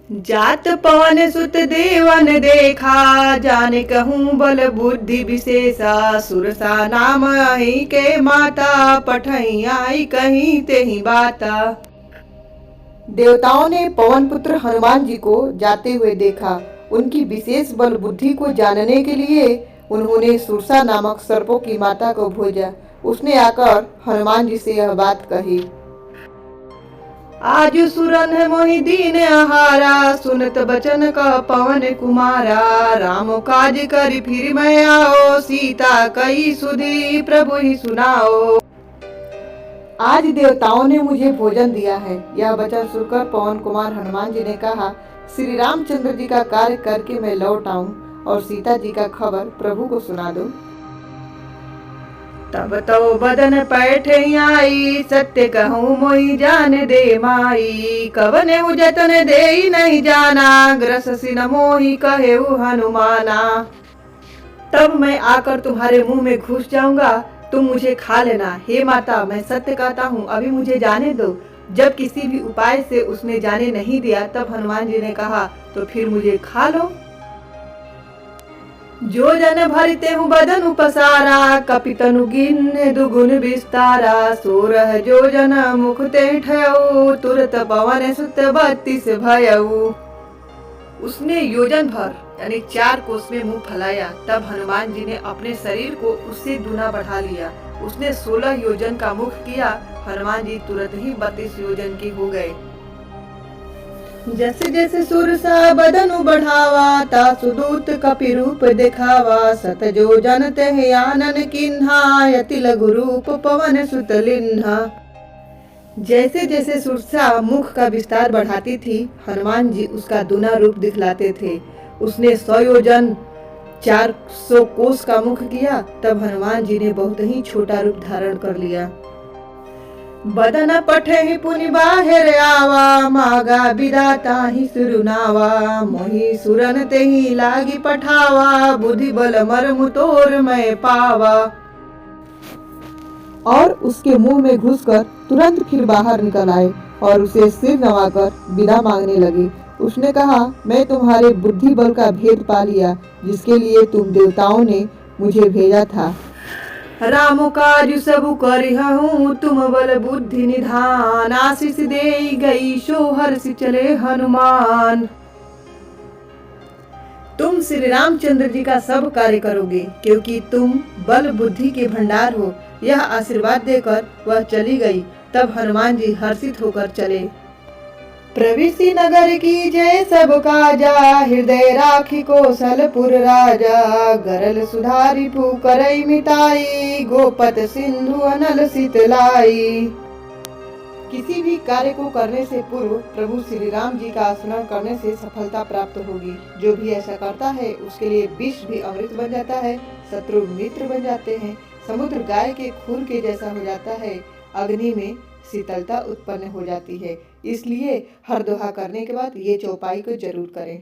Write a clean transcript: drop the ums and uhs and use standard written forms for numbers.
जात पवन सुत देवन देखा, जाने कहूँ बल बुद्धि विशेषा। सुरसा नाम अहि के माता, पठई आई कहीं तेहि बाता। देवताओं ने पवन पुत्र हनुमान जी को जाते हुए देखा। उनकी विशेष बल बुद्धि को जानने के लिए उन्होंने सुरसा नामक सर्पों की माता को भेजा। उसने आकर हनुमान जी से यह बात कही। आज सुरन मोहि दीन आहारा, सुनत बचन का पवन कुमारा। राम काज करि फिर मैं आओ, सीता कई सुधी प्रभु ही सुनाओ। आज देवताओं ने मुझे भोजन दिया है। यह वचन सुनकर पवन कुमार हनुमान जी ने कहा, श्री रामचंद्र जी का कार्य करके मैं लौट आऊं और सीता जी का खबर प्रभु को सुना दूं। तब तो बदन पैठ आई, सत्य कहूँ मोहि जान दे माई। कवने जतन दे नहीं जाना, ग्रस सिन मोहि कहे हनुमाना। तब मैं आकर तुम्हारे मुंह में घुस जाऊंगा, तुम मुझे खा लेना। हे माता, मैं सत्य कहता हूँ, अभी मुझे जाने दो। जब किसी भी उपाय से उसने जाने नहीं दिया, तब हनुमान जी ने कहा, तो फिर मुझे खा लो। जो जन भरते हूँ बदन उपसारा, कपितनु गिन दुगुन विस्तारा। सोरह जो जन मुख ते ठयऊ, तुरत पवन सुत 32 भयऊ। उसने योजन भर यानी 4 कोस में मुंह फैलाया। तब हनुमान जी ने अपने शरीर को उससे दुना बढ़ा लिया। उसने 16 योजन का मुख किया। हनुमान जी तुरंत ही 32 योजन के हो गए। जैसे जैसे सुरसा बदन बढ़ावा, तासु दूत कपि रूप दिखावा। सत जो जन तेहि आनन किन्हा, यति लघु रूप पवन सुत लिन्हा। जैसे जैसे सुरसा मुख का विस्तार बढ़ाती थी, हनुमान जी उसका दूना रूप दिखलाते थे। उसने 100 योजन 400 कोस का मुख किया। तब हनुमान जी ने बहुत ही छोटा रूप धारण कर लिया। बदन पठहि पुनि बाहिर आवा, मागा विदाता ही सुरुनावा। मोहि सुरन तेहि लागी पठावा, बुद्धि बल मर्म तोर मैं पावा। और उसके मुंह में घुसकर तुरंत फिर बाहर निकल आए और उसे सिर नवाकर विदा मांगने लगे। उसने कहा, मैं तुम्हारे बुद्धि बल का भेद पा लिया, जिसके लिए तुम देवताओं ने मुझे भेजा था। राम काज सब करिहूँ, तुम बल बुद्धि निधान। आशीष दे गई सो हर्ष चले हनुमान। तुम श्री रामचंद्र जी का सब कार्य करोगे, क्योंकि तुम बल बुद्धि के भंडार हो। यह आशीर्वाद देकर वह चली गई। तब हनुमान जी हर्षित होकर चले। प्रविशि नगर की जय सब काजा, हृदय राखी कौशलपुर राजा। गरल सुधारी पुकरई मिताई, गोपत सिंधु अनल शीतलाई। किसी भी कार्य को करने से पूर्व प्रभु श्री राम जी का स्मरण करने से सफलता प्राप्त होगी। जो भी ऐसा करता है उसके लिए विष भी अमृत बन जाता है, शत्रु मित्र बन जाते हैं, समुद्र गाय के खूर के जैसा हो जाता है, अग्नि में शीतलता उत्पन्न हो जाती है। इसलिए हर दोहा करने के बाद ये चौपाई को जरूर करें।